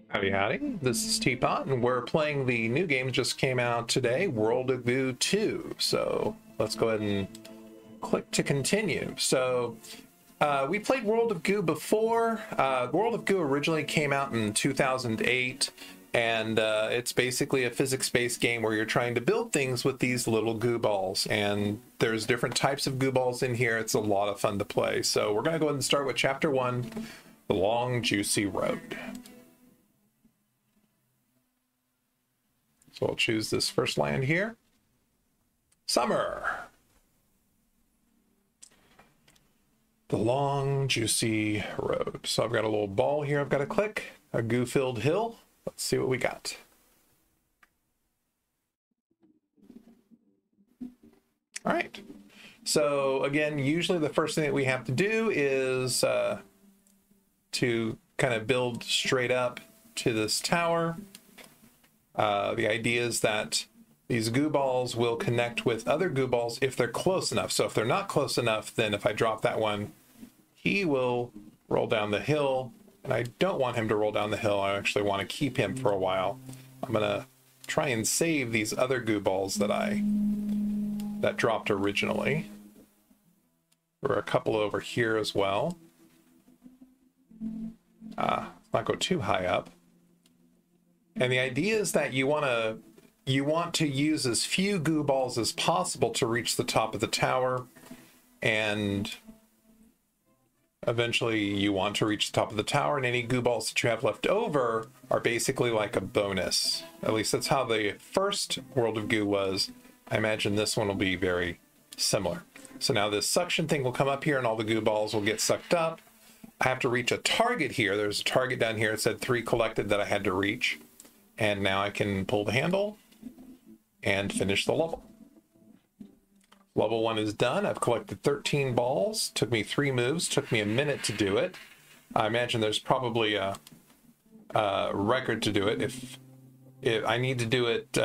Howdy, howdy. This is TPot, and we're playing the new game that just came out today, World of Goo 2. So let's go ahead and click to continue. So we played World of Goo before. World of Goo originally came out in 2008, and it's basically a physics-based game where you're trying to build things with these little goo balls. And there's different types of goo balls in here. It's a lot of fun to play. So we're going to go ahead and start with Chapter 1, The Long, Juicy Road. So I'll choose this first land here. Summer. The long, juicy road. So I've got a little ball here I've got to click. A goo-filled hill. Let's see what we got. All right. So again, usually the first thing that we have to do is to kind of build straight up to this tower. The idea is that these goo balls will connect with other goo balls if they're close enough. So if they're not close enough, then if I drop that one, he will roll down the hill. And I don't want him to roll down the hill. I actually want to keep him for a while. I'm going to try and save these other goo balls that dropped originally. There are a couple over here as well. Not go too high up. And the idea is that you want to use as few goo balls as possible to reach the top of the tower, and eventually you want to reach the top of the tower, and any goo balls that you have left over are basically like a bonus. At least that's how the first World of Goo was. I imagine this one will be very similar. So now this suction thing will come up here and all the goo balls will get sucked up. I have to reach a target here. There's a target down here. It said 3 collected that I had to reach. And now I can pull the handle and finish the level. Level 1 is done. I've collected 13 balls. Took me 3 moves. Took me a minute to do it. I imagine there's probably a record to do it. If I need to do it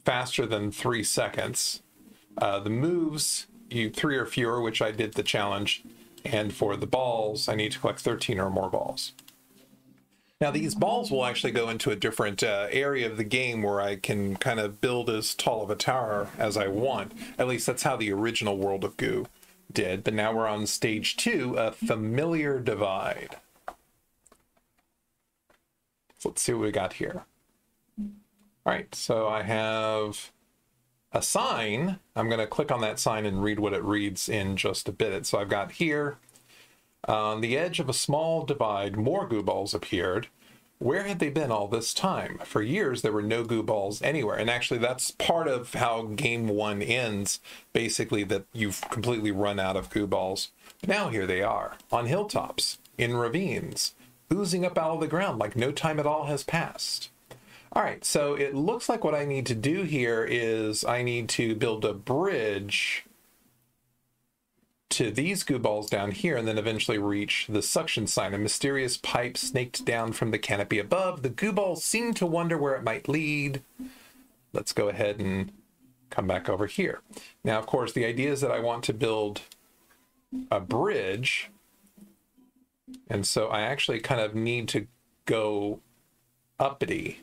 faster than 3 seconds. The moves, 3 or fewer, which I did the challenge. And for the balls, I need to collect 13 or more balls. Now these balls will actually go into a different area of the game where I can kind of build as tall of a tower as I want. At least that's how the original World of Goo did. But now we're on stage 2, a familiar divide. So let's see what we got here. All right, so I have a sign. I'm going to click on that sign and read what it reads in just a bit. So I've got here, on the edge of a small divide, more goo balls appeared. Where had they been all this time? For years, there were no goo balls anywhere. And actually, that's part of how game 1 ends, basically, that you've completely run out of goo balls. But now here they are, on hilltops, in ravines, oozing up out of the ground like no time at all has passed. All right, so it looks like what I need to do here is I need to build a bridge to these goo balls down here and then eventually reach the suction sign. A mysterious pipe snaked down from the canopy above. The goo balls seem to wonder where it might lead. Let's go ahead and come back over here. Now, of course, the idea is that I want to build a bridge. And so I actually kind of need to go uppity.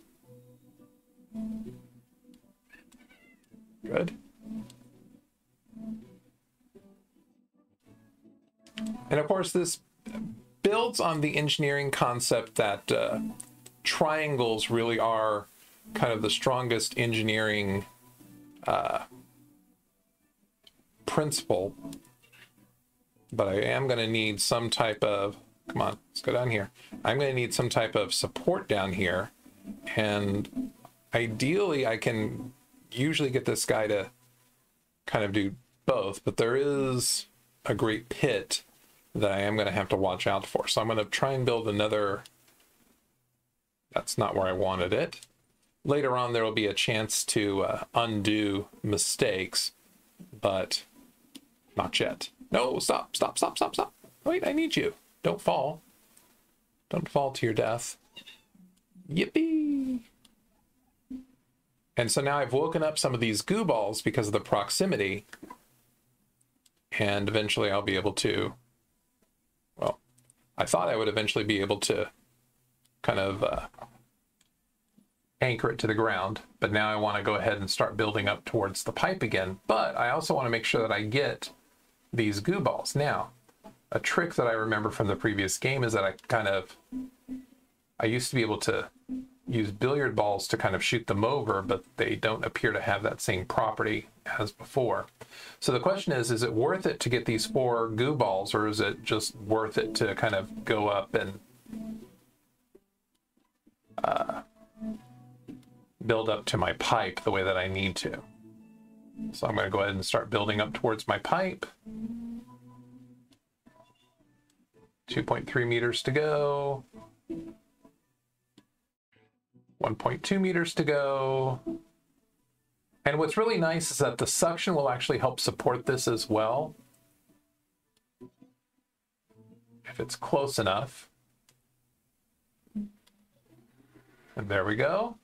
Good. And of course, this builds on the engineering concept that triangles really are kind of the strongest engineering principle. But I am going to need some type of, come on, let's go down here. I'm going to need some type of support down here. And ideally, I can usually get this guy to kind of do both, but there is a great pit that I am going to have to watch out for. So I'm going to try and build another. That's not where I wanted it. Later on, there will be a chance to undo mistakes, but not yet. No, stop, stop, stop, stop, stop. Wait, I need you. Don't fall. Don't fall to your death. Yippee! And so now I've woken up some of these goo balls because of the proximity. And eventually I'll be able to, well, I thought I would eventually be able to kind of anchor it to the ground. But now I want to go ahead and start building up towards the pipe again. But I also want to make sure that I get these goo balls. Now, a trick that I remember from the previous game is that I used to be able to use billiard balls to kind of shoot them over, but they don't appear to have that same property as before. So the question is it worth it to get these 4 goo balls, or is it just worth it to kind of go up and build up to my pipe the way that I need to? So I'm going to go ahead and start building up towards my pipe. 2.3 meters to go. 1.2 meters to go. And what's really nice is that the suction will actually help support this as well, if it's close enough. And there we go.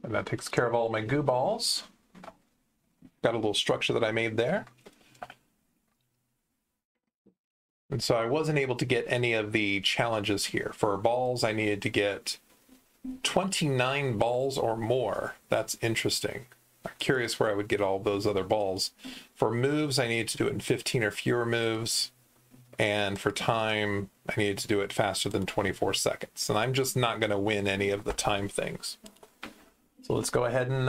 And that takes care of all my goo balls. Got a little structure that I made there. And so I wasn't able to get any of the challenges here. For balls, I needed to get 29 balls or more. That's interesting. I'm curious where I would get all those other balls. For moves, I needed to do it in 15 or fewer moves. And for time, I needed to do it faster than 24 seconds. And I'm just not going to win any of the time things. So let's go ahead and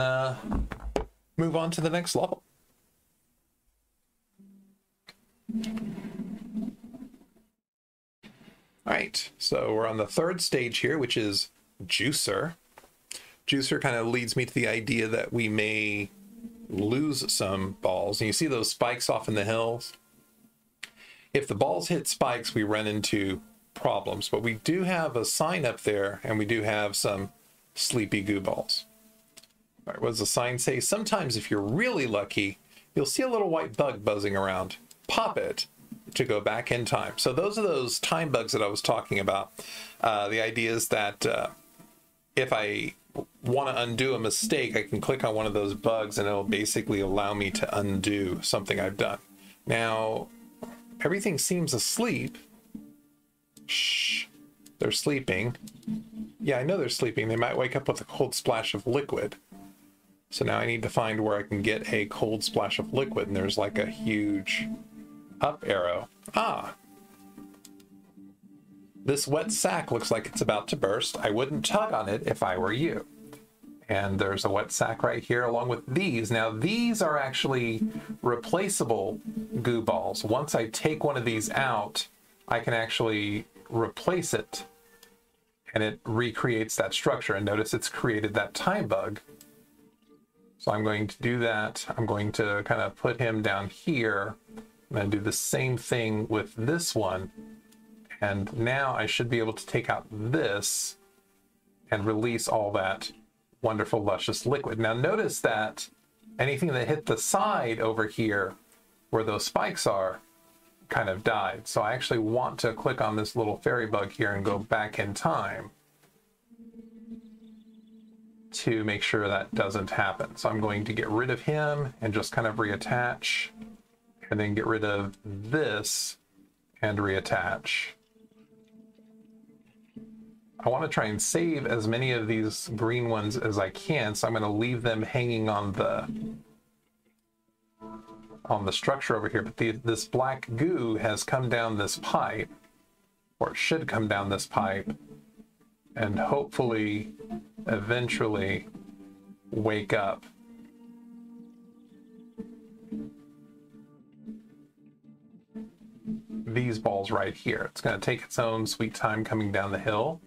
move on to the next level. All right, so we're on the 3rd stage here, which is Juicer. Juicer kind of leads me to the idea that we may lose some balls. And you see those spikes off in the hills? If the balls hit spikes, we run into problems. But we do have a sign up there, and we do have some sleepy goo balls. All right, what does the sign say? Sometimes if you're really lucky, you'll see a little white bug buzzing around. Pop it to go back in time. So those are those time bugs that I was talking about. The idea is that if I want to undo a mistake, I can click on one of those bugs and it'll basically allow me to undo something I've done. Now, everything seems asleep. Shh, they're sleeping. Yeah, I know they're sleeping. They might wake up with a cold splash of liquid. So now I need to find where I can get a cold splash of liquid, and there's like a huge up arrow. Ah! This wet sack looks like it's about to burst. I wouldn't tug on it if I were you. And there's a wet sack right here along with these. Now these are actually replaceable goo balls. Once I take one of these out, I can actually replace it and it recreates that structure. And notice it's created that time bug. So I'm going to do that. I'm going to kind of put him down here. I'm going to do the same thing with this one. And now I should be able to take out this and release all that wonderful, luscious liquid. Now notice that anything that hit the side over here where those spikes are kind of died. So I actually want to click on this little fairy bug here and go back in time to make sure that doesn't happen. So I'm going to get rid of him and just kind of reattach, and then get rid of this and reattach. I want to try and save as many of these green ones as I can, so I'm going to leave them hanging on the structure over here. But this black goo has come down this pipe, or it should come down this pipe, and hopefully eventually wake up. These balls right here. It's going to take its own sweet time coming down the hill.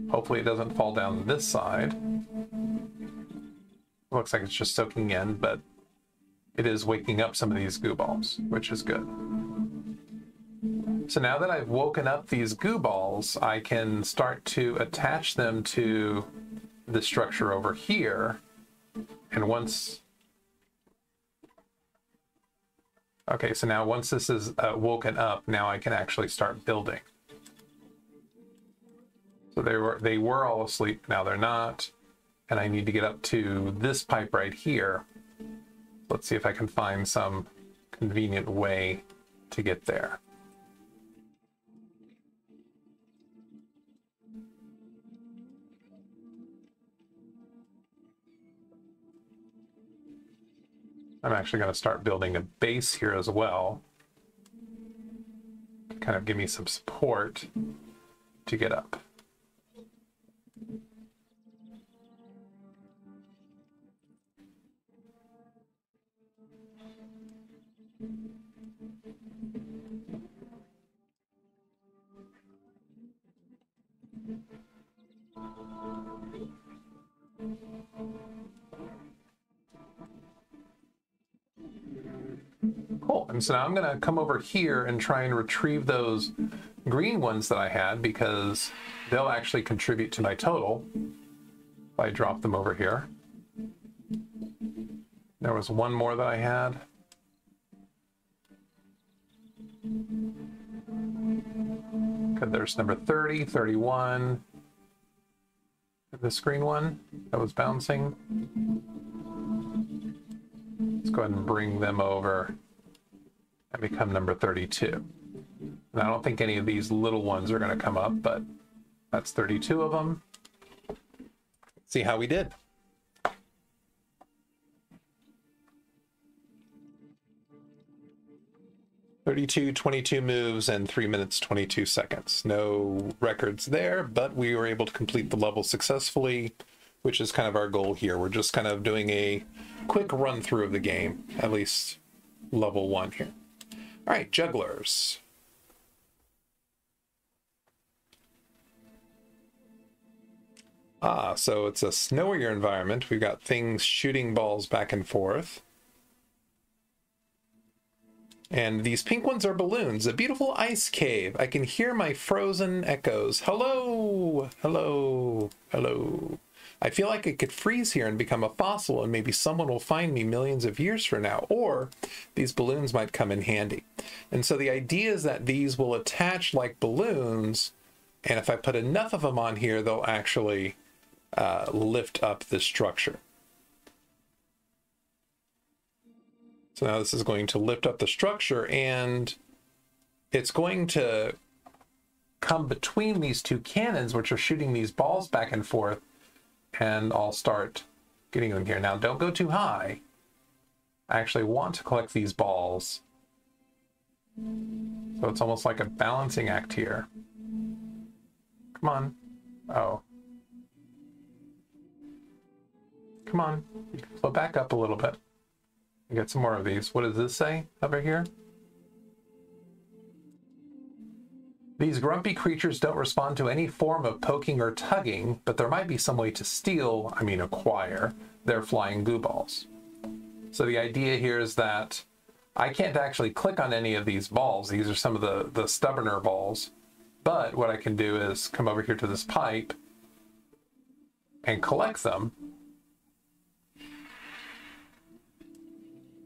Hopefully it doesn't fall down this side. Looks like it's just soaking in, but it is waking up some of these goo balls, which is good. So now that I've woken up these goo balls, I can start to attach them to the structure over here. And once... Okay, so now once this is woken up, now I can actually start building. So they were all asleep, now they're not. And I need to get up to this pipe right here. Let's see if I can find some convenient way to get there. I'm actually going to start building a base here as well, to kind of give me some support to get up. Cool, and so now I'm gonna come over here and try and retrieve those green ones that I had, because they'll actually contribute to my total if I drop them over here. There was one more that I had. Okay, there's number 30, 31. This green one that was bouncing. Let's go ahead and bring them over and become number 32. And I don't think any of these little ones are going to come up, but that's 32 of them. Let's see how we did. 32, 22 moves and 3 minutes, 22 seconds. No records there, but we were able to complete the level successfully, which is kind of our goal here. We're just kind of doing a quick run through of the game, at least level 1 here. All right, jugglers. So it's a snowier environment. We've got things shooting balls back and forth. And these pink ones are balloons. A beautiful ice cave. I can hear my frozen echoes. Hello, hello, hello. I feel like I could freeze here and become a fossil, and maybe someone will find me millions of years from now, or these balloons might come in handy. And so the idea is that these will attach like balloons, and if I put enough of them on here, they'll actually lift up the structure. So now this is going to lift up the structure, and it's going to come between these two cannons, which are shooting these balls back and forth, and I'll start getting them here. Now, don't go too high. I actually want to collect these balls. So it's almost like a balancing act here. Come on. Oh. Come on. You can float back up a little bit. Get some more of these. What does this say over here? These grumpy creatures don't respond to any form of poking or tugging, but there might be some way to steal, acquire, their flying goo balls. So the idea here is that I can't actually click on any of these balls. These are some of the stubborner balls. But what I can do is come over here to this pipe and collect them.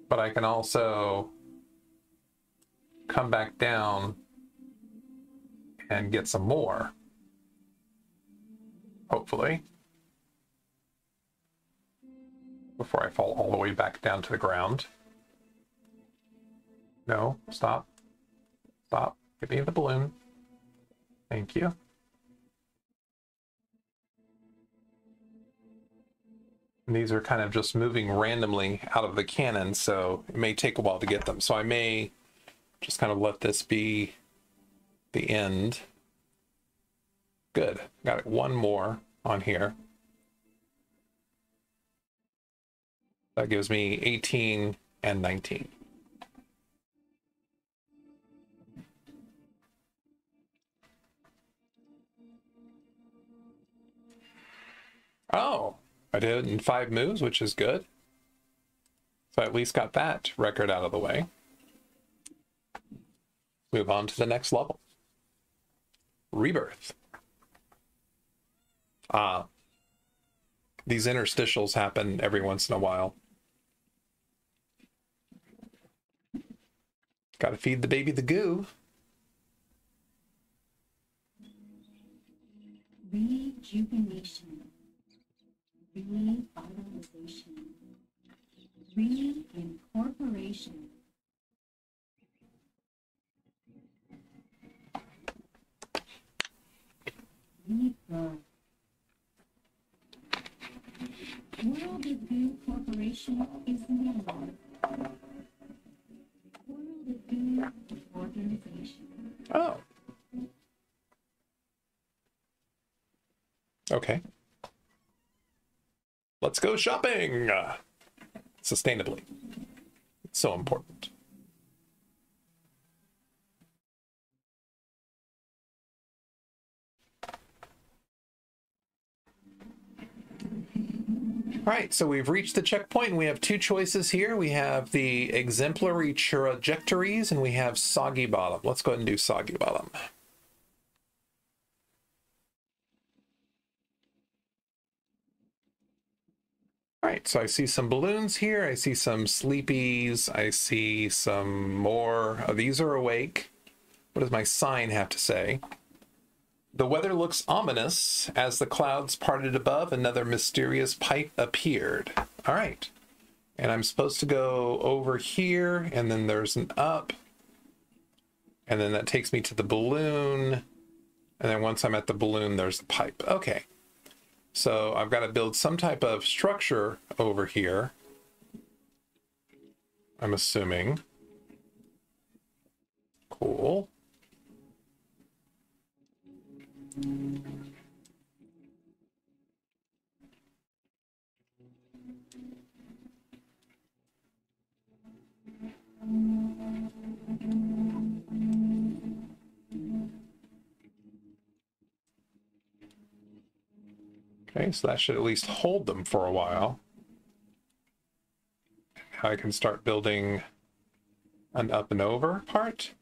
But I can also come back down and get some more, hopefully, before I fall all the way back down to the ground. No, stop. Stop. Give me the balloon. Thank you. And these are kind of just moving randomly out of the cannon, so it may take a while to get them. So I may just kind of let this be the end. Good. Got one more on here. That gives me 18 and 19. Oh, I did it in 5 moves, which is good. So I at least got that record out of the way. Move on to the next level. Rebirth. These interstitials happen every once in a while. Gotta feed the baby the goo. Rejuvenation. Revitalization. Reincorporation. Rebirth. World of Goo Corporation is the name. World of Goo Organization. Oh. Okay. Let's go shopping! Sustainably. It's so important. All right, so we've reached the checkpoint and we have two choices here. We have the exemplary trajectories and we have soggy bottom. Let's go ahead and do soggy bottom. All right, so I see some balloons here. I see some sleepies. I see some more. Oh, these are awake. What does my sign have to say? The weather looks ominous. As the clouds parted above, another mysterious pipe appeared. All right. And I'm supposed to go over here, and then there's an up. And then that takes me to the balloon. And then once I'm at the balloon, there's the pipe. Okay. So I've got to build some type of structure over here, I'm assuming. Cool. Okay, so that should at least hold them for a while. Now I can start building an up and over part.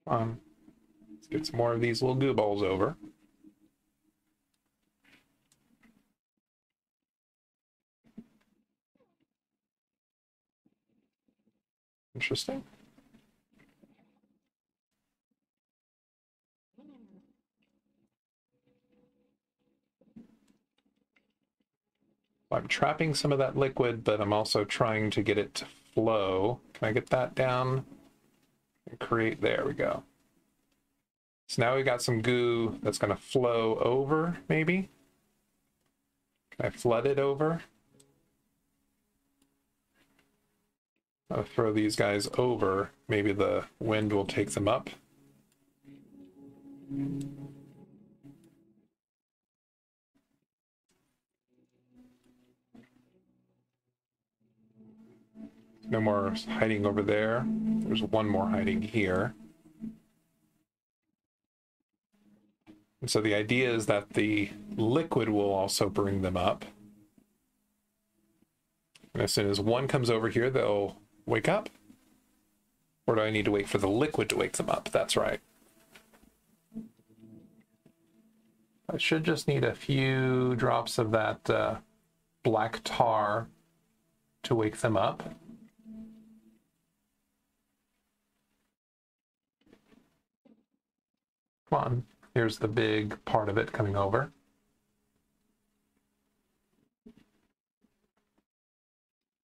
Let's get some more of these little goo balls over. Interesting. I'm trapping some of that liquid, but I'm also trying to get it to flow. Can I get that down and create? There we go. So now we got some goo that's going to flow over, maybe. Can I flood it over? I'll throw these guys over. Maybe the wind will take them up. No more hiding over there. There's one more hiding here. And so the idea is that the liquid will also bring them up. And as soon as one comes over here, they'll wake up. Or do I need to wait for the liquid to wake them up? That's right. I should just need a few drops of that black tar to wake them up. Come on, here's the big part of it coming over.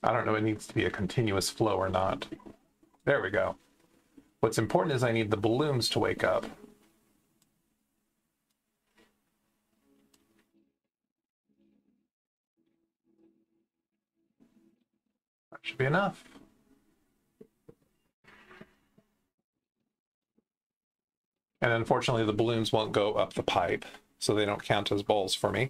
I don't know if it needs to be a continuous flow or not. There we go. What's important is I need the balloons to wake up. That should be enough. And unfortunately, the balloons won't go up the pipe, so they don't count as balls for me.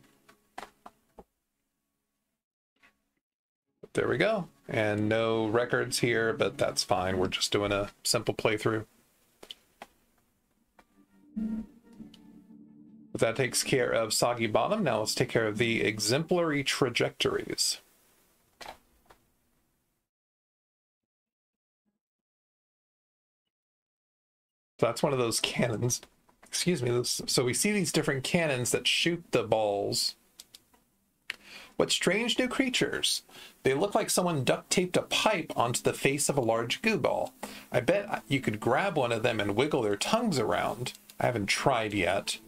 But there we go. And no records here, but that's fine. We're just doing a simple playthrough. But that takes care of soggy bottom. Now let's take care of the exemplary trajectories. So that's one of those cannons. Excuse me. So we see these different cannons that shoot the balls. What strange new creatures. They look like someone duct taped a pipe onto the face of a large goo ball. I bet you could grab one of them and wiggle their tongues around. I haven't tried yet. ...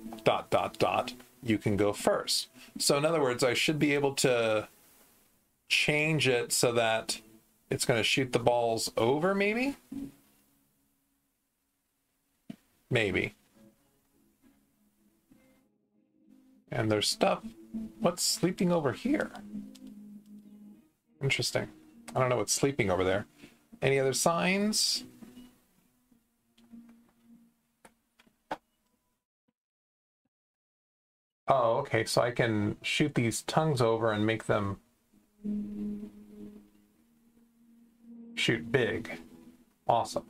You can go first. So in other words, I should be able to change it so that it's going to shoot the balls over, maybe? Maybe. And there's stuff. What's sleeping over here? Interesting. I don't know what's sleeping over there. Any other signs? Oh, okay. So I can shoot these tongues over and make them shoot big. Awesome.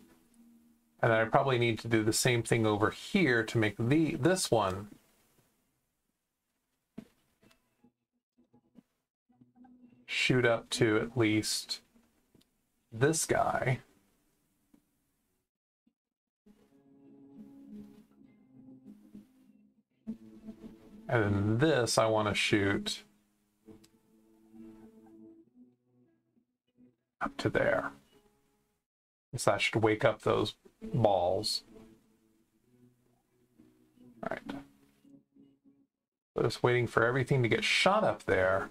And then I probably need to do the same thing over here to make this one shoot up to at least this guy. And then this I want to shoot up to there. So that should wake up those balls. All right. Just waiting for everything to get shot up there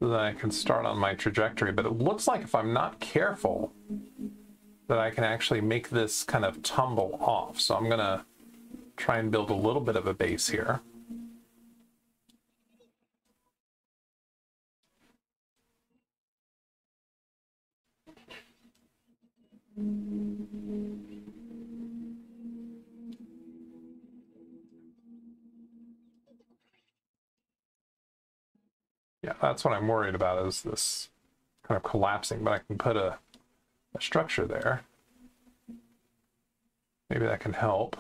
so that I can start on my trajectory. But it looks like if I'm not careful that I can actually make this kind of tumble off. So I'm going to try and build a little bit of a base here. Yeah, that's what I'm worried about, is this kind of collapsing, but I can put a structure there. Maybe that can help.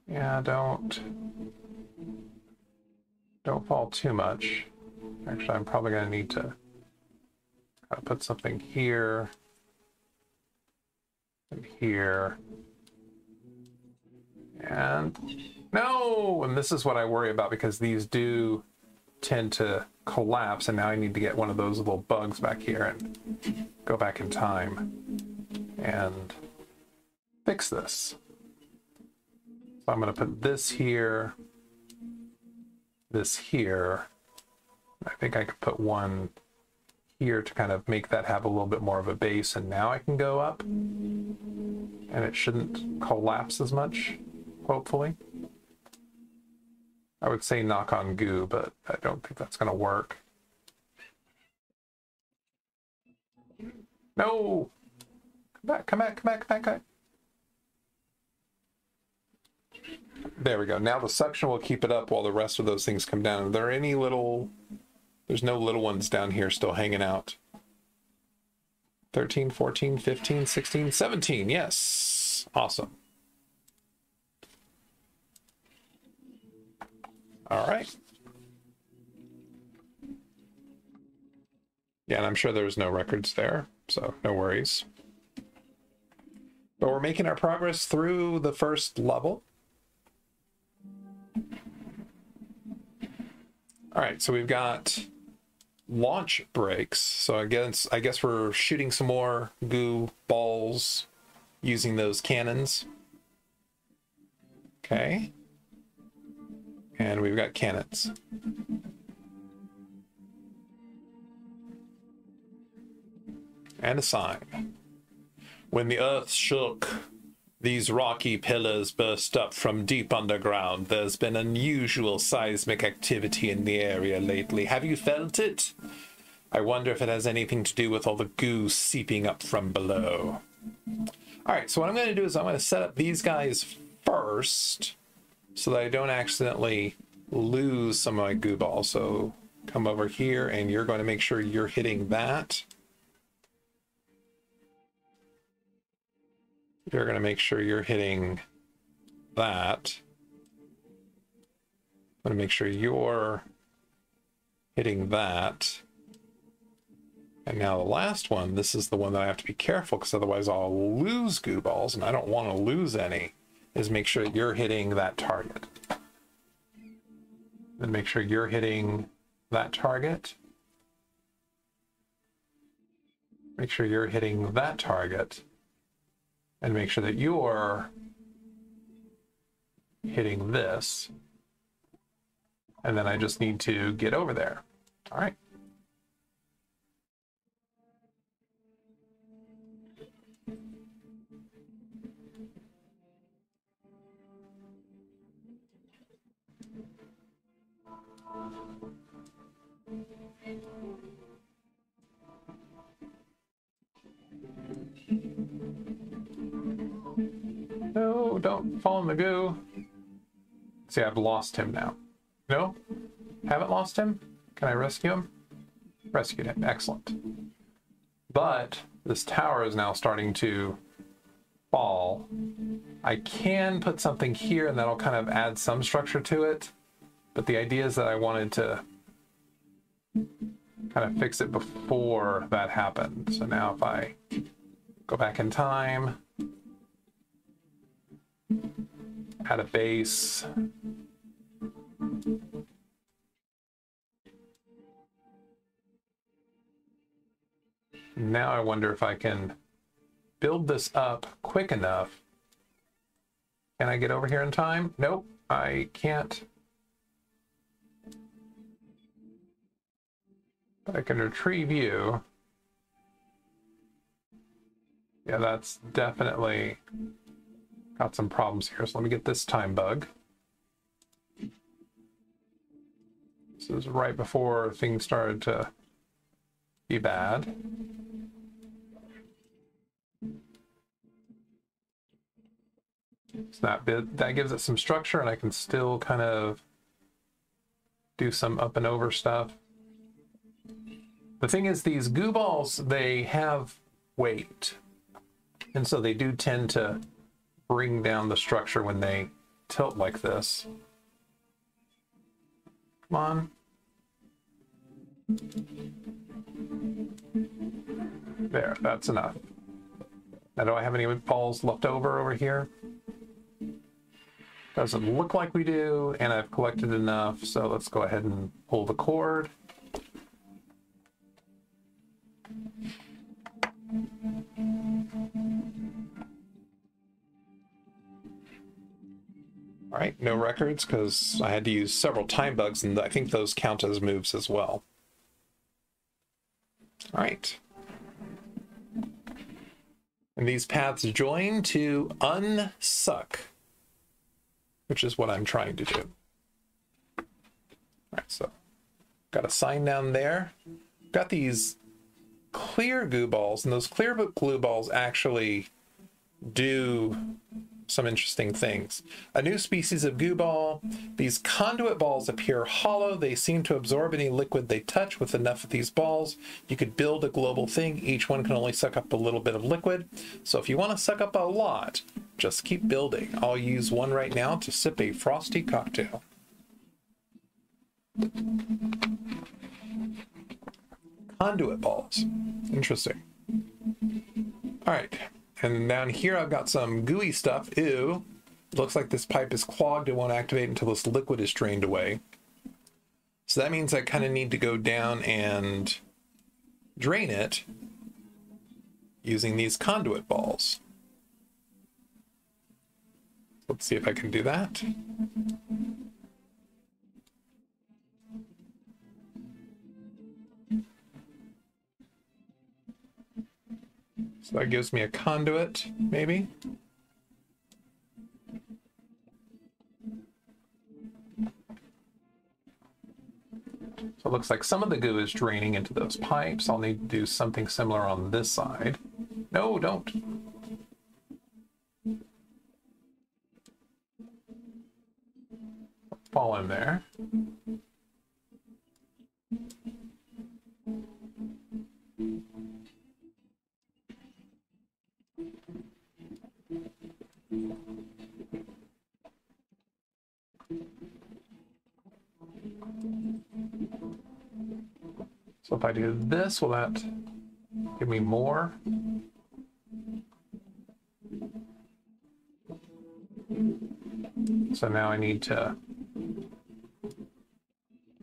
Yeah, don't fall too much. Actually, I'm probably going to need to put something here and here. And no! And this is what I worry about, because these do tend to collapse, and now I need to get one of those little bugs back here and go back in time and fix this. So I'm going to put this here, this here. I think I could put one here to kind of make that have a little bit more of a base, and now I can go up and it shouldn't collapse as much, hopefully. I would say knock on goo, but I don't think that's going to work. No! Come back, come back, come back, come back, come back. There we go. Now the suction will keep it up while the rest of those things come down. Are there any little... There's no little ones down here still hanging out. 13, 14, 15, 16, 17. Yes. Awesome. All right. Yeah, and I'm sure there's no records there, so no worries. But we're making our progress through the first level. All right, so we've got launch breaks. So I guess we're shooting some more goo balls using those cannons. Okay. And we've got cannons. And a sign. When the earth shook, these rocky pillars burst up from deep underground. There's been unusual seismic activity in the area lately. Have you felt it? I wonder if it has anything to do with all the goo seeping up from below. All right, so what I'm going to do is I'm going to set up these guys first so that I don't accidentally lose some of my goo balls. So come over here, and you're going to make sure you're hitting that. You're going to make sure you're hitting that. I'm going to make sure you're hitting that. And now the last one, this is the one that I have to be careful, because otherwise I'll lose goo balls, and I don't want to lose any. is make sure you're hitting that target. Then make sure you're hitting that target. Make sure you're hitting that target. And make sure that you're hitting this. And then I just need to get over there. All right. No, don't fall in the goo. See, I've lost him now. No? Haven't lost him? Can I rescue him? Rescued him. Excellent. But this tower is now starting to fall. I can put something here and that'll kind of add some structure to it. But the idea is that I wanted to kind of fix it before that happened. So now if I go back in time, add a base. Now I wonder if I can build this up quick enough. Can I get over here in time? Nope, I can't. But I can retrieve you. Yeah, that's definitely got some problems here. So let me get this time bug. This is right before things started to be bad. So that gives it some structure, and I can still kind of do some up and over stuff. The thing is, these goo balls, they have weight, and so they do tend to bring down the structure when they tilt like this. Come on. There, that's enough. Now, do I have any balls left over here? Doesn't look like we do, and I've collected enough, so let's go ahead and pull the cord. All right, no records because I had to use several time bugs, and I think those count as moves as well. All right. And these paths join to unsuck, which is what I'm trying to do. All right, so got a sign down there. Got these clear goo balls, and those clear glue balls actually do some interesting things. A new species of goo ball. These conduit balls appear hollow. They seem to absorb any liquid they touch. With enough of these balls, you could build a global thing. Each one can only suck up a little bit of liquid. So if you want to suck up a lot, just keep building. I'll use one right now to sip a frosty cocktail. Conduit balls. Interesting. All right. And down here, I've got some gooey stuff. Ew. Looks like this pipe is clogged. It won't activate until this liquid is drained away. So that means I kind of need to go down and drain it using these conduit balls. Let's see if I can do that. So that gives me a conduit, maybe. So it looks like some of the goo is draining into those pipes. I'll need to do something similar on this side. No, don't. Fall in there. So if I do this, will that give me more? So now I need to...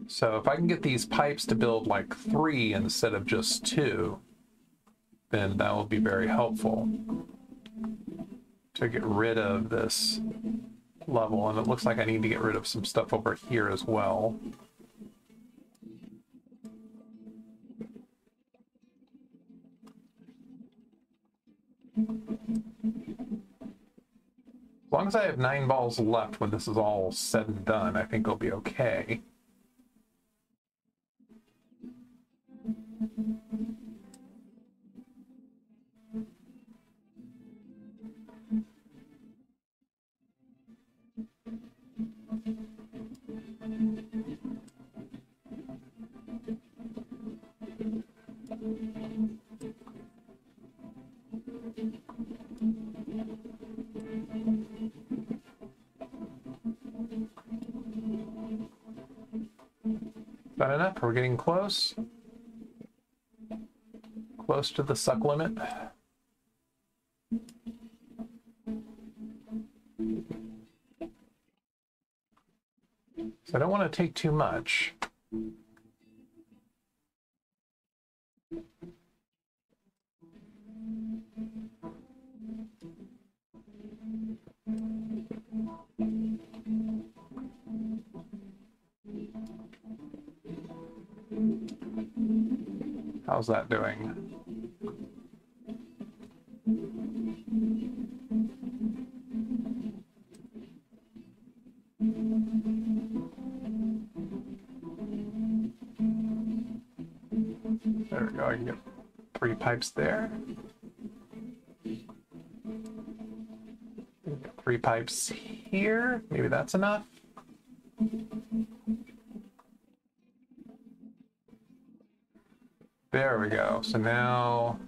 So if I can get these pipes to build like 3 instead of just 2, then that will be very helpful to get rid of this level. And it looks like I need to get rid of some stuff over here as well. As long as I have 9 balls left when this is all said and done, I think it'll be okay. Is that enough? We're getting close. Close to the suck limit. So I don't want to take too much. How's that doing? There we go, I can get 3 pipes there. 3 pipes here, maybe that's enough. There we go. So now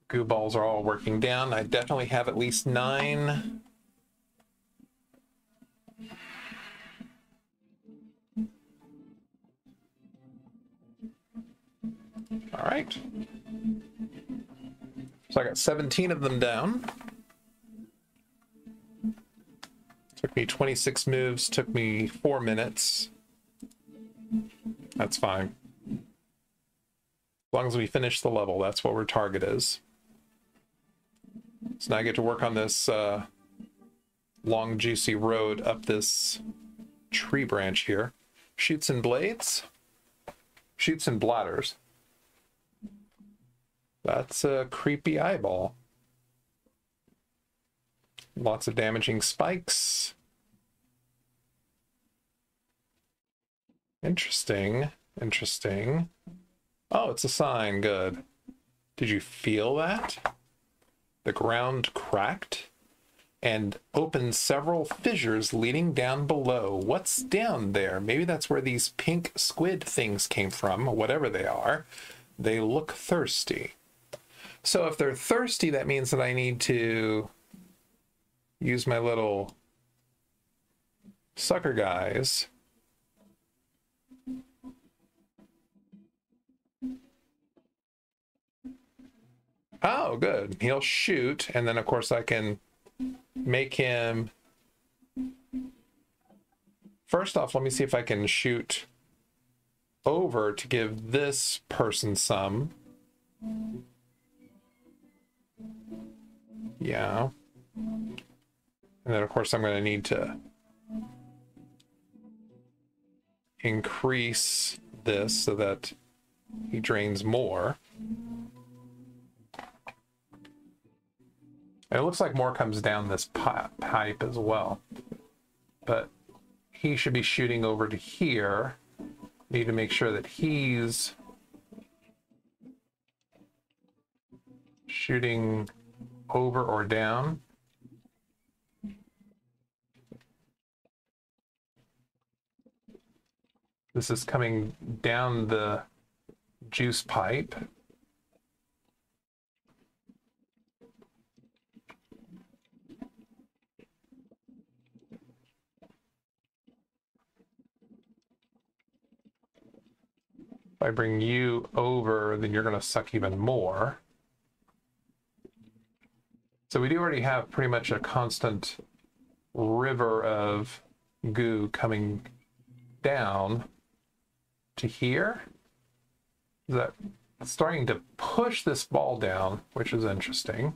goo balls are all working down. I definitely have at least 9. All right. So I got 17 of them down. Took me 26 moves, took me 4 minutes. That's fine. As long as we finish the level, that's what our target is. So now I get to work on this long, juicy road up this tree branch here. Shoots and blades. Shoots and bladders. That's a creepy eyeball. Lots of damaging spikes. Interesting. Interesting. Oh, it's a sign. Good. Did you feel that? The ground cracked and opened several fissures leading down below. What's down there? Maybe that's where these pink squid things came from, whatever they are. They look thirsty. So if they're thirsty, that means that I need to use my little sucker guys. Oh, good. He'll shoot, and then of course I can make him... First off, let me see if I can shoot over to give this person some. Yeah. And then of course I'm going to need to increase this so that he drains more. And it looks like more comes down this pipe as well. But he should be shooting over to here. Need to make sure that he's shooting over or down. This is coming down the juice pipe. If I bring you over, then you're going to suck even more. So we do already have pretty much a constant river of goo coming down to here. Is that starting to push this ball down, which is interesting.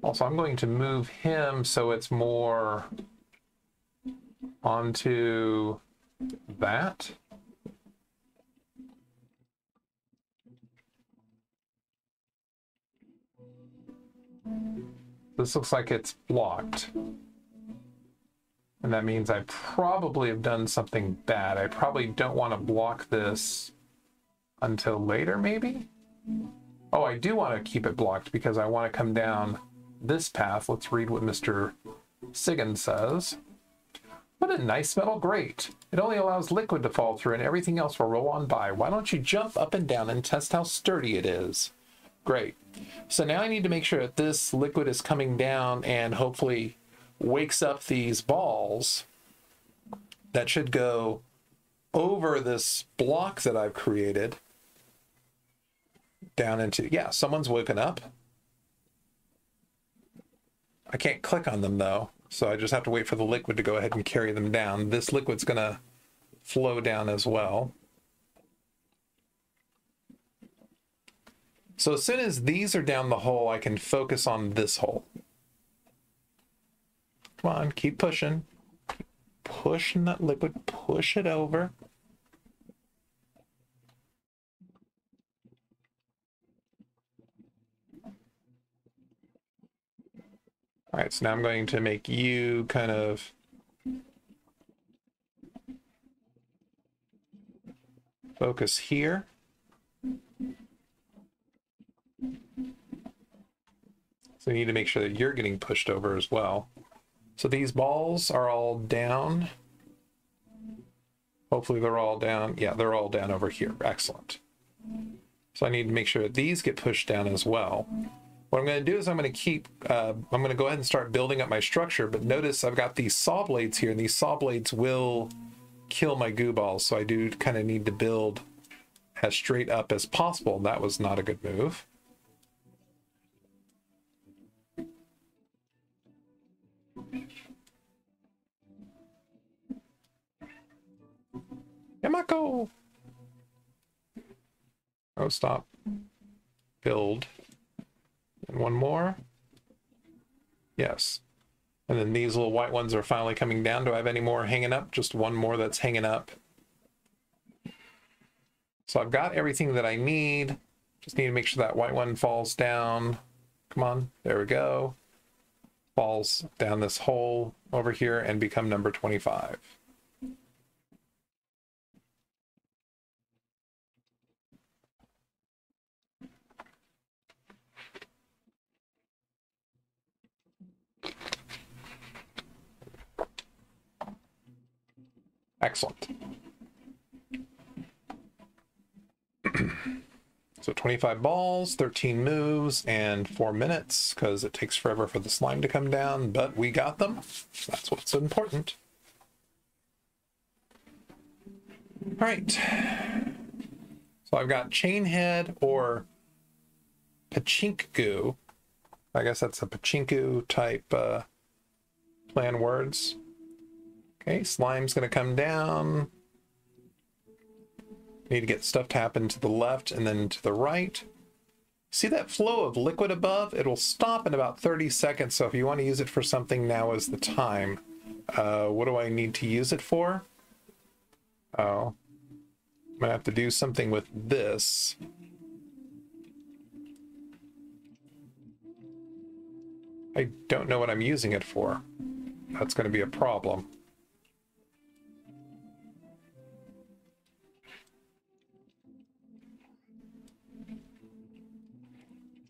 Also, I'm going to move him so it's more onto that. This looks like it's blocked. And that means I probably have done something bad. I probably don't want to block this until later, maybe? Oh, I do want to keep it blocked because I want to come down this path. Let's read what Mr. Sigan says. What a nice metal grate. It only allows liquid to fall through and everything else will roll on by. Why don't you jump up and down and test how sturdy it is? Great. So now I need to make sure that this liquid is coming down and hopefully wakes up these balls that should go over this block that I've created down into, yeah, someone's woken up. I can't click on them though, so I just have to wait for the liquid to go ahead and carry them down. This liquid's gonna flow down as well. So as soon as these are down the hole, I can focus on this hole. Come on, keep pushing. Keep pushing that liquid, push it over. All right, so now I'm going to make you kind of focus here. So you need to make sure that you're getting pushed over as well. So these balls are all down. Hopefully they're all down. Yeah, they're all down over here. Excellent. So I need to make sure that these get pushed down as well. What I'm going to do is I'm going to go ahead and start building up my structure, but notice I've got these saw blades here, and these saw blades will kill my goo balls, so I do kind of need to build as straight up as possible. That was not a good move. Yamako! Oh, stop. Build. And one more. Yes. And then these little white ones are finally coming down. Do I have any more hanging up? Just one more that's hanging up. So I've got everything that I need. Just need to make sure that white one falls down. Come on. There we go. Falls down this hole over here and become number 25. Excellent. So 25 balls, 13 moves, and 4 minutes, because it takes forever for the slime to come down, but we got them. That's what's important. All right. So I've got Chainhead or Pachinku. I guess that's a Pachinku type plan words. Okay, slime's going to come down. Need to get stuff to happen to the left and then to the right. See that flow of liquid above? It'll stop in about 30 seconds, so if you want to use it for something, now is the time. What do I need to use it for? Oh, I'm going to have to do something with this. I don't know what I'm using it for. That's going to be a problem.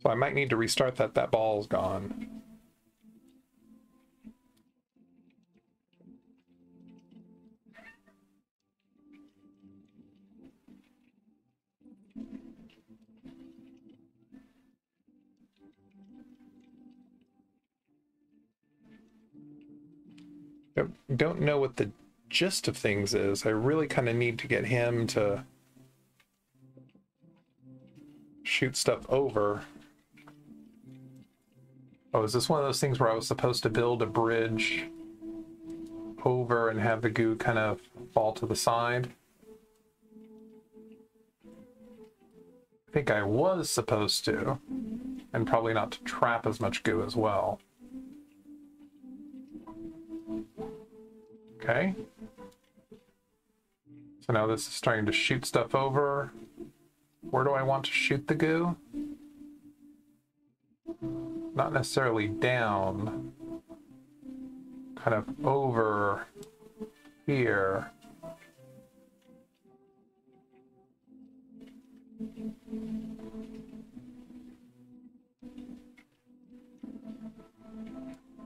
So I might need to restart that. That ball's gone. Don't know what the gist of things is. I really kind of need to get him to shoot stuff over. Oh, is this one of those things where I was supposed to build a bridge over and have the goo kind of fall to the side? I think I was supposed to, and probably not to trap as much goo as well. Okay. So now this is starting to shoot stuff over. Where do I want to shoot the goo? Not necessarily down. Kind of over here.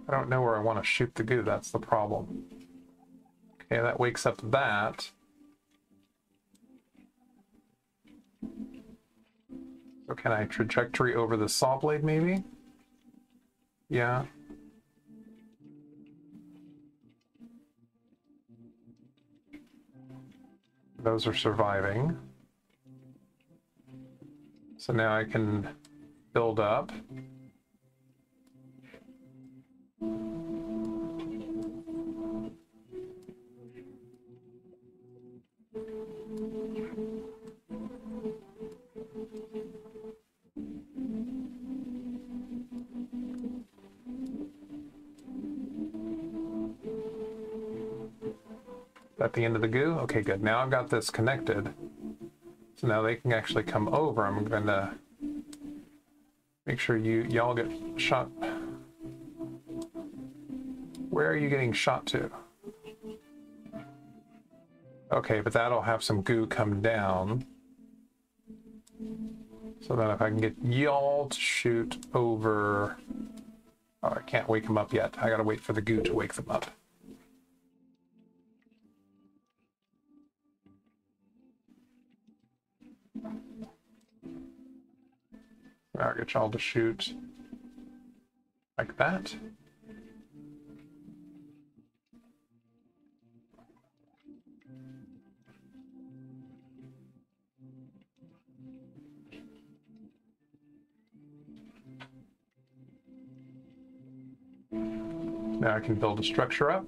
I don't know where I want to shoot the goo, that's the problem. Okay, that wakes up that. So can I trajectory over the saw blade maybe? Yeah. Those are surviving. So now I can build up. At the end of the goo? Okay, good. Now I've got this connected. So now they can actually come over. I'm going to make sure y'all get shot. Where are you getting shot to? Okay, but that'll have some goo come down. So that if I can get y'all to shoot over... Oh, I can't wake them up yet. I gotta wait for the goo to wake them up. I'll get y'all to shoot like that. Now I can build a structure up.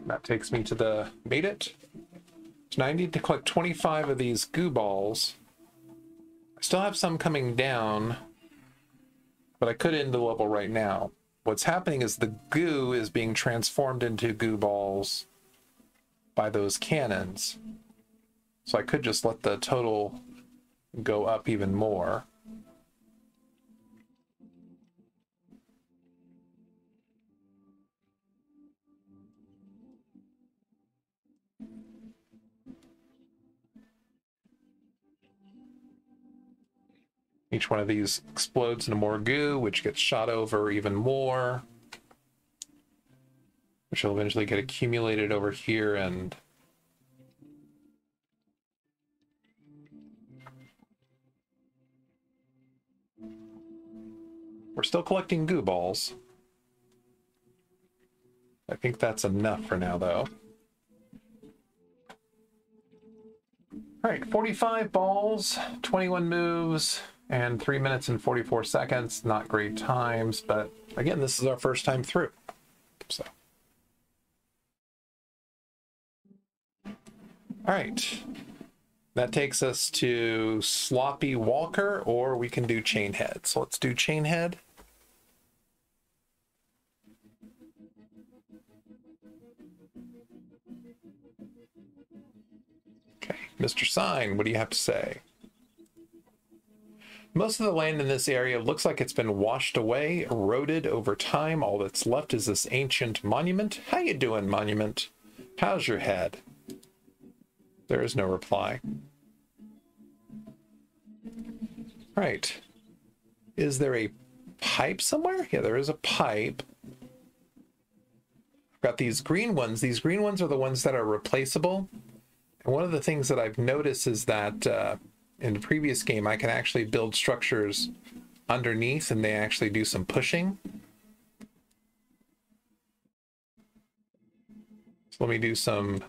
That takes me to the made it. So now I need to collect 25 of these goo balls. I still have some coming down, but I could end the level right now. What's happening is the goo is being transformed into goo balls by those cannons. So I could just let the total go up even more. Each one of these explodes into more goo, which gets shot over even more, which will eventually get accumulated over here, and we're still collecting goo balls. I think that's enough for now, though. All right, 45 balls, 21 moves, and 3 minutes and 44 seconds. Not great times, but again, this is our first time through. So, all right. That takes us to Sloppy Walker, or we can do Chainhead. So let's do Chainhead. Okay, Mr. Sign, what do you have to say? Most of the land in this area looks like it's been washed away, eroded over time. All that's left is this ancient monument. How you doing, monument? How's your head? There is no reply. Right. Is there a pipe somewhere? Yeah, there is a pipe. I've got these green ones. These green ones are the ones that are replaceable. And one of the things that I've noticed is that in the previous game, I can actually build structures underneath and they actually do some pushing. So let me do some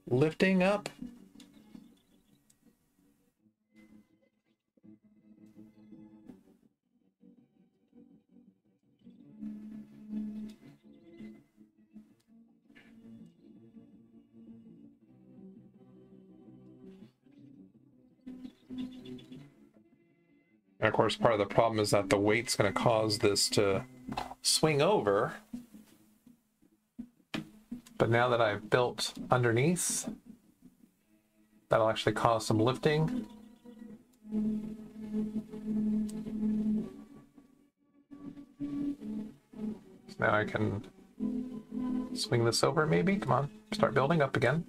lifting up. And of course, part of the problem is that the weight's going to cause this to swing over. But now that I've built underneath, that'll actually cause some lifting. So now I can swing this over maybe. Come on, start building up again.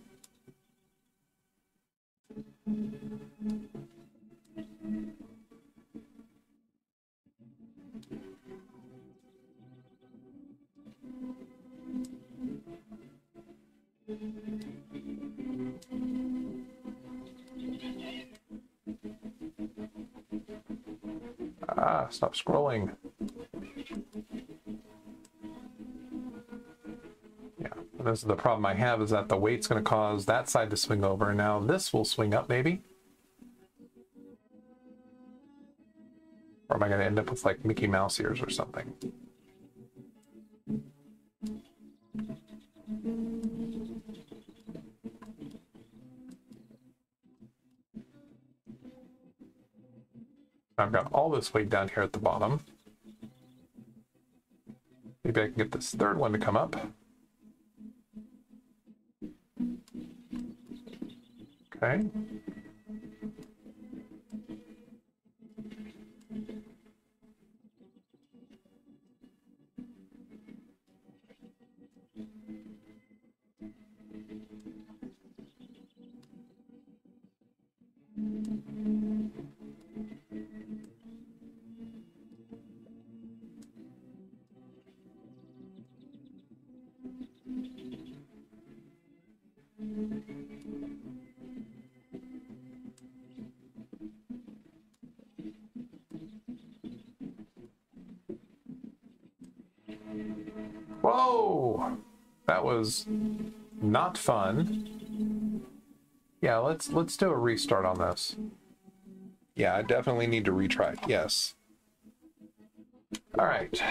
Ah, stop scrolling. Yeah, this is the problem I have, is that the weight's going to cause that side to swing over, and now this will swing up maybe. Or am I going to end up with like Mickey Mouse ears or something? I've got all this weight down here at the bottom. Maybe I can get this third one to come up. Okay. Whoa! That was not fun. Yeah, let's do a restart on this. Yeah, I definitely need to retry. Yes. All right.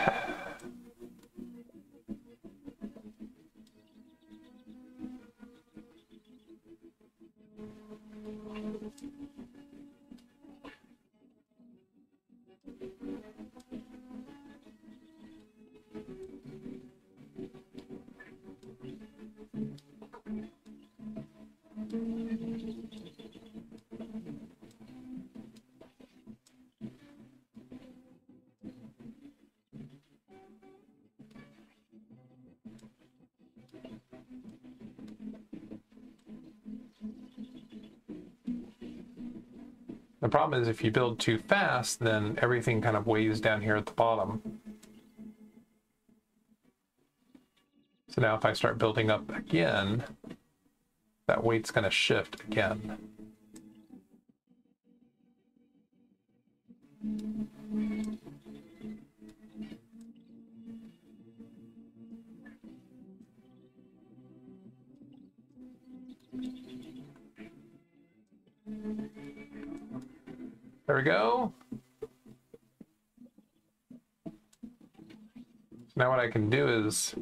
The problem is if you build too fast, then everything kind of weighs down here at the bottom. So now if I start building up again, that weight's going to shift again. There we go. So now what I can do is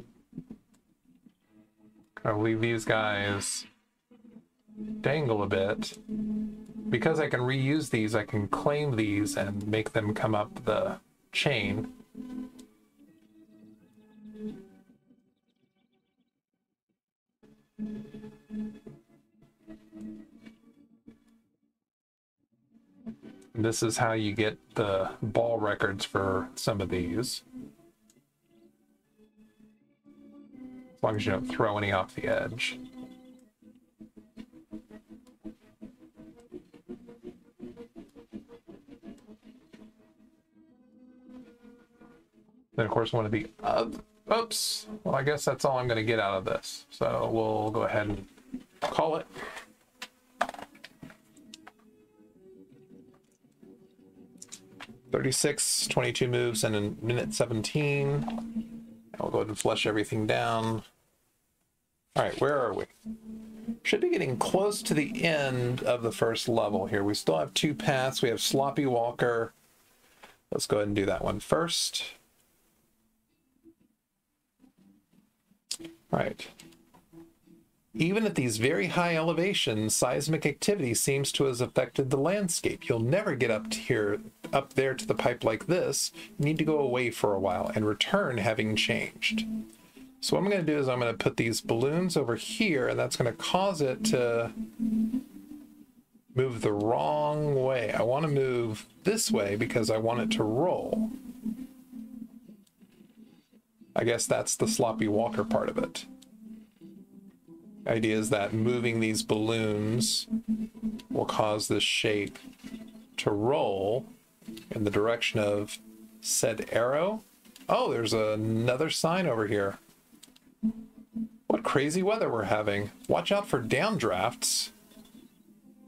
kind of leave these guys dangle a bit. Because I can reuse these, I can claim these and make them come up the chain. This is how you get the ball records for some of these. As long as you don't throw any off the edge. Then of course one of the oops, well I guess that's all I'm going to get out of this. So we'll go ahead and call it. 36, 22 moves in a minute 17. And we'll go ahead and flush everything down. All right, where are we? Should be getting close to the end of the first level here. We still have 2 paths. We have Sloppy Walker. Let's go ahead and do that one first. All right. Even at these very high elevations, seismic activity seems to have affected the landscape. You'll never get up there to the pipe like this. You need to go away for a while and return having changed. So what I'm going to do is I'm going to put these balloons over here, and that's going to cause it to move the wrong way. I want to move this way because I want it to roll. I guess that's the Sloppy Walker part of it. Idea is that moving these balloons will cause this shape to roll in the direction of said arrow. Oh, there's another sign over here. What crazy weather we're having. Watch out for downdrafts.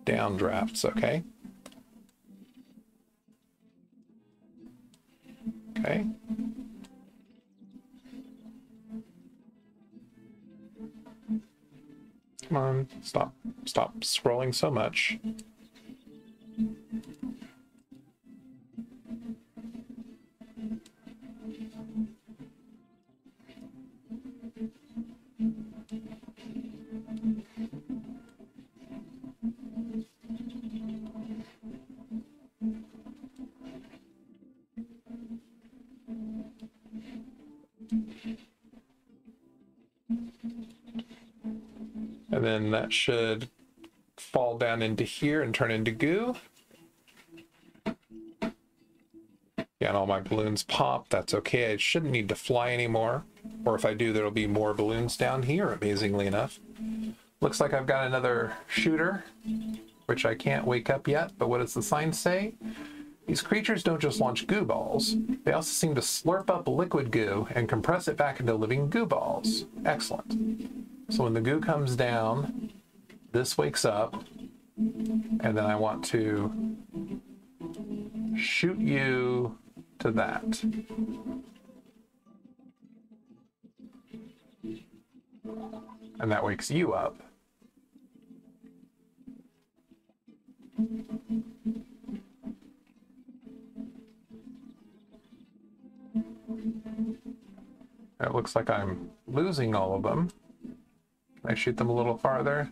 Downdrafts, okay. Okay. Come on, stop scrolling so much. And then that should fall down into here and turn into goo. Yeah, and all my balloons pop. That's okay. I shouldn't need to fly anymore. Or if I do, there'll be more balloons down here, amazingly enough. Looks like I've got another shooter, which I can't wake up yet. But what does the sign say? These creatures don't just launch goo balls. They also seem to slurp up liquid goo and compress it back into living goo balls. Excellent. So when the goo comes down, this wakes up, and then I want to shoot you to that. And that wakes you up. It looks like I'm losing all of them. Can I shoot them a little farther?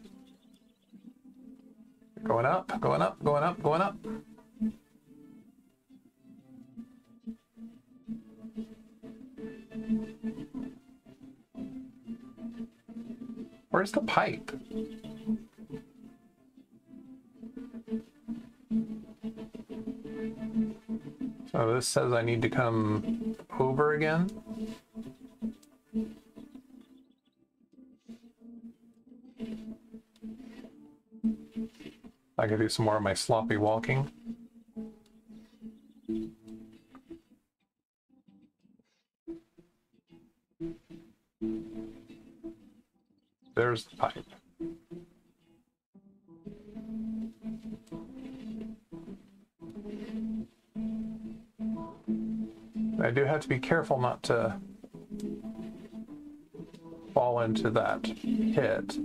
Going up, going up, going up, going up. Where's the pipe? So this says I need to come over again. I could do some more of my sloppy walking. There's the pipe. I do have to be careful not to fall into that pit.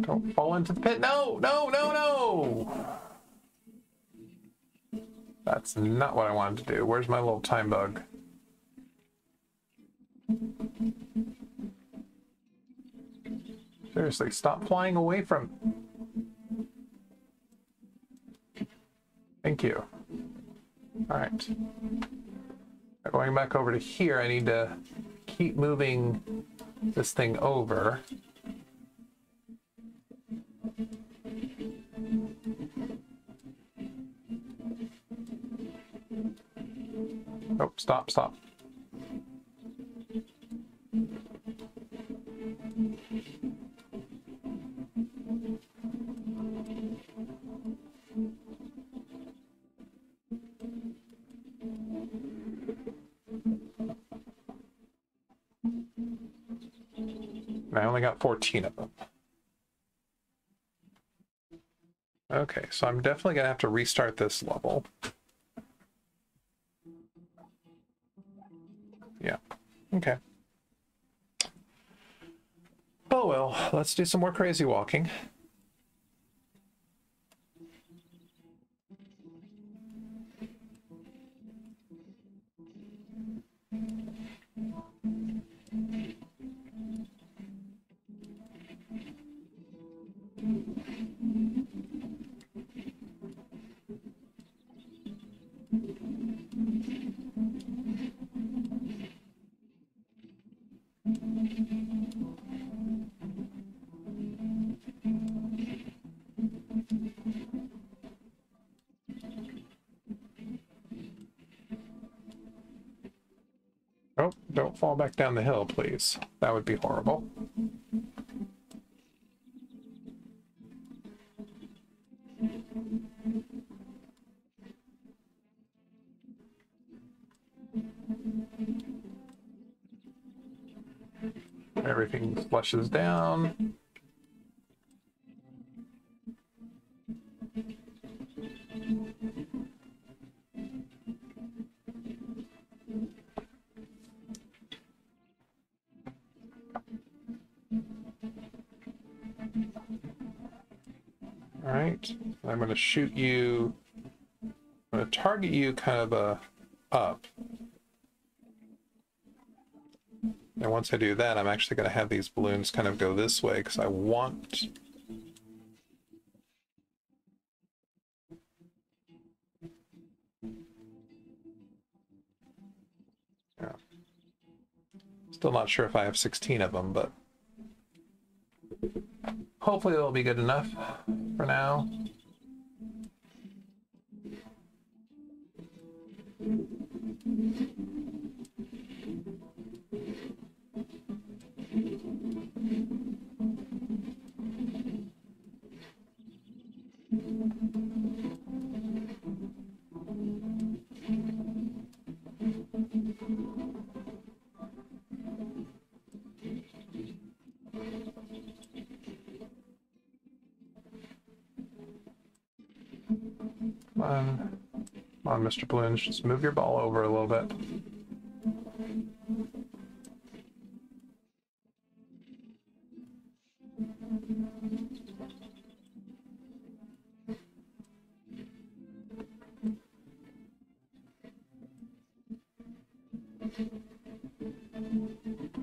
Don't fall into the pit. No, no, no, no! That's not what I wanted to do. Where's my little time bug? Seriously, stop flying away from... Thank you. All right. Now going back over to here, I need to keep moving this thing over. Oh, stop, stop. And I only got 14 of them. Okay, so I'm definitely going to have to restart this level. Yeah, okay. Oh well, let's do some more crazy walking. Oh, don't fall back down the hill, please. That would be horrible. Everything flushes down. All right, I'm going to shoot you. I'm going to target you kind of up. And once I do that, I'm actually going to have these balloons kind of go this way because I want... Yeah. Still not sure if I have 16 of them, but hopefully it'll be good enough for now. Come on, Mr. Balloons, just move your ball over a little bit.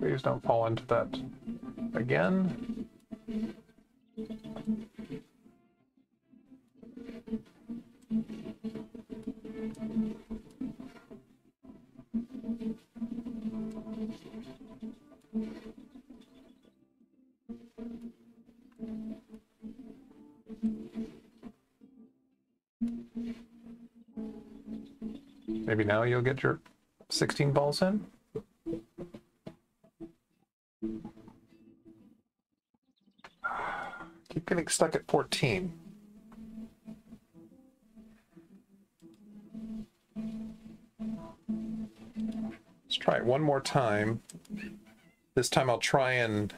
Please don't fall into that again. Maybe now you'll get your 16 balls in. Keep getting stuck at 14. Let's try it one more time. This time I'll try and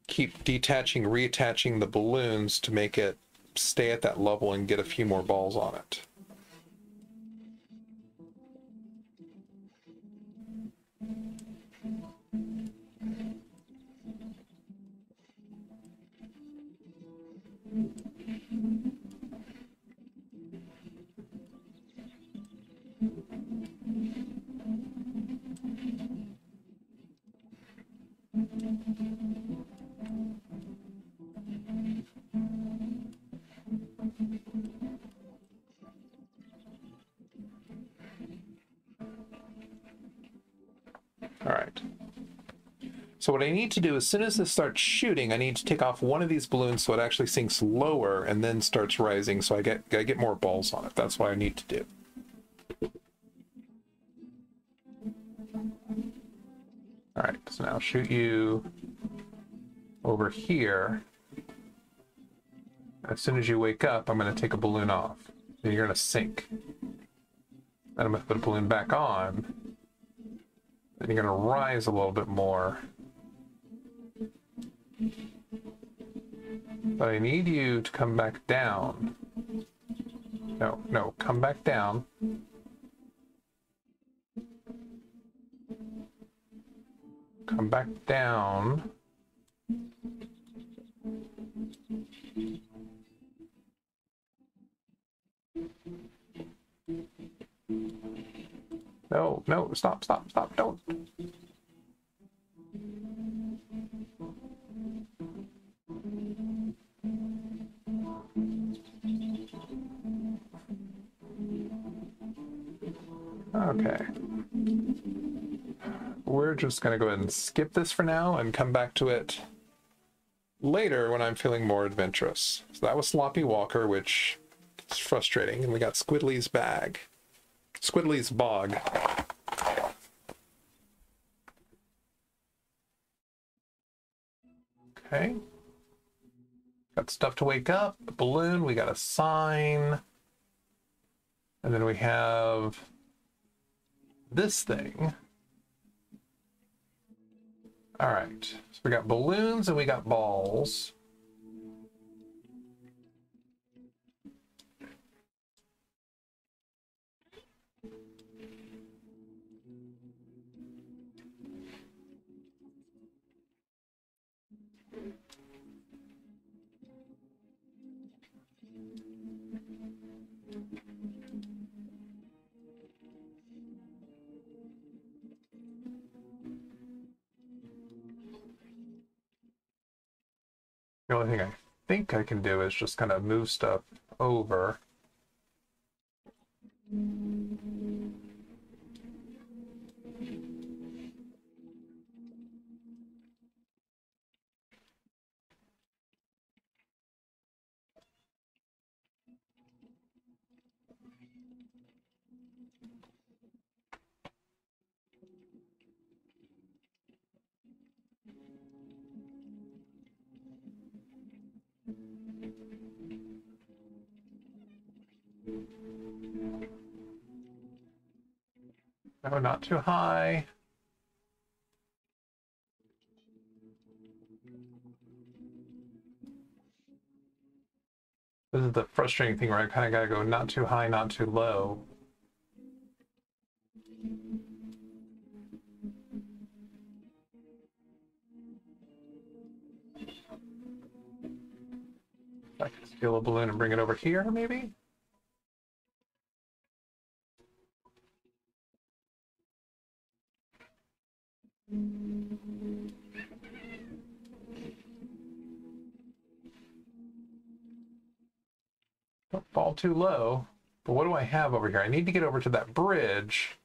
keep detaching, reattaching the balloons to make it stay at that level and get a few more balls on it. All right. So what I need to do, as soon as this starts shooting, I need to take off one of these balloons so it actually sinks lower and then starts rising, so I get more balls on it. That's what I need to do. All right, so now I'll shoot you over here. As soon as you wake up, I'm going to take a balloon off. Then you're going to sink. Then I'm going to put a balloon back on. Then you're going to rise a little bit more. But I need you to come back down. No, no, come back down. Come back down. No, no, stop, stop, stop, don't. Okay. We're just going to go ahead and skip this for now and come back to it later when I'm feeling more adventurous. So that was Sloppy Walker, which is frustrating. And we got Squidly's Bag. Squidly's Bog. Okay. Got stuff to wake up. A balloon. We got a sign. And then we have this thing. All right. So we got balloons and we got balls. The only thing I think I can do is just kind of move stuff over. No, not too high. This is the frustrating thing where I kind of got to go not too high, not too low. I can steal a balloon and bring it over here, maybe? Don't fall too low. But what do I have over here? I need to get over to that bridge.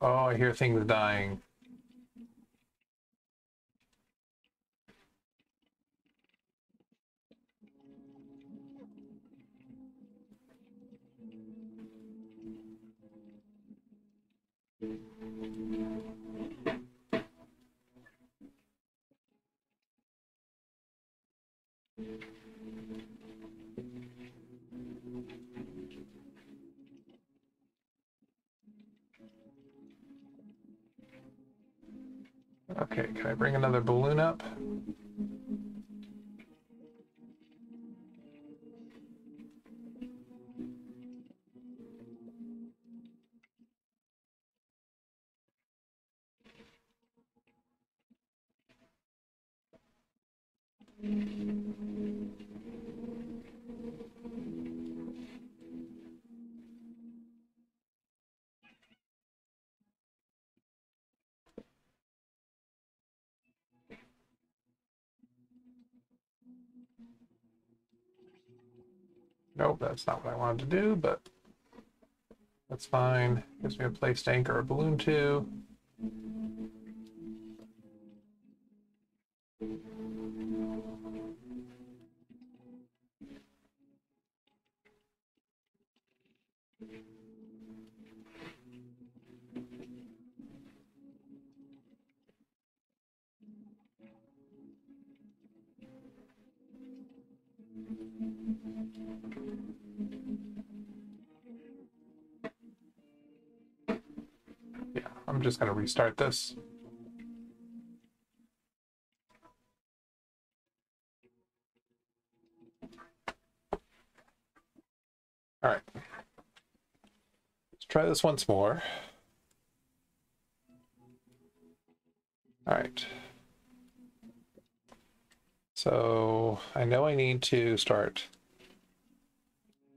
Oh, I hear things dying. Okay, can I bring another balloon up? Nope, that's not what I wanted to do, but that's fine. Gives me a place to anchor a balloon to. Yeah, I'm just going to restart this. Let's try this once more. All right. So I know I need to start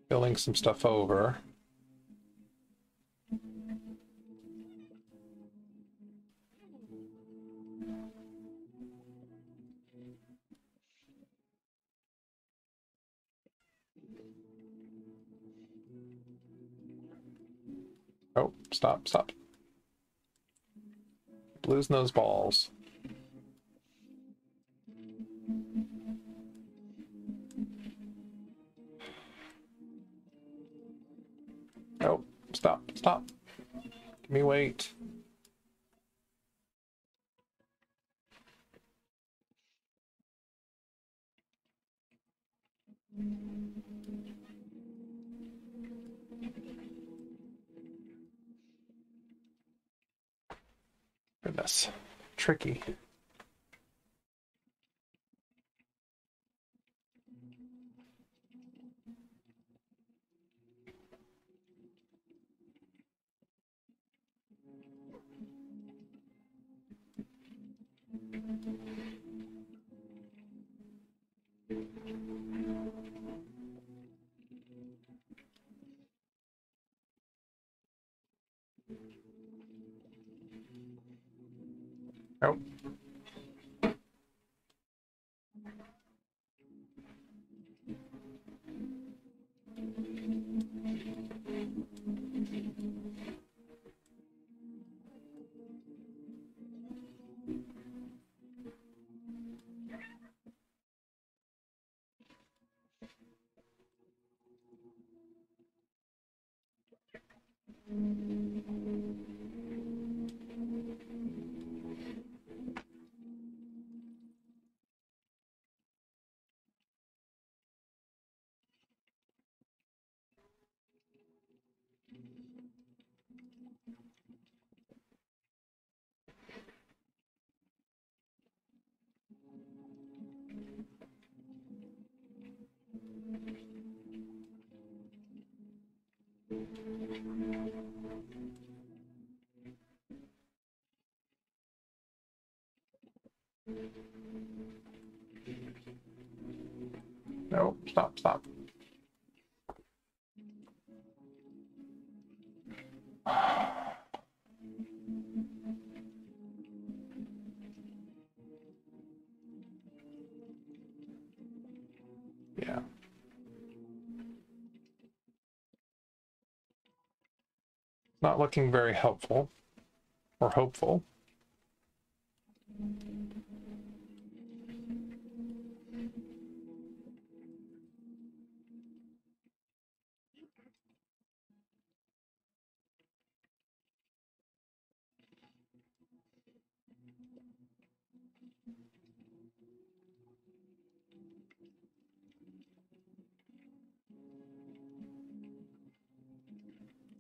building some stuff over. Oh, stop, stop. Losing those balls. Oh, stop, stop. Give me weight. Goodness. Tricky. Oh. No, stop, stop. Yeah. Not looking very helpful or hopeful.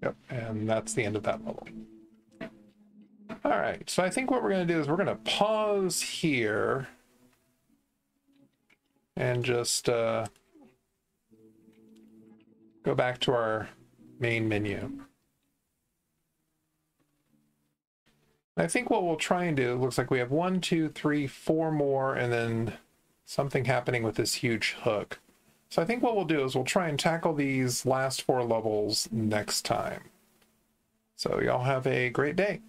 Yep, and that's the end of that level. All right, so I think what we're going to do is we're going to pause here and just go back to our main menu. I think what we'll try and do, it looks like we have 1, 2, 3, 4 more, and then something happening with this huge hook. So I think what we'll do is we'll try and tackle these last 4 levels next time. So y'all have a great day.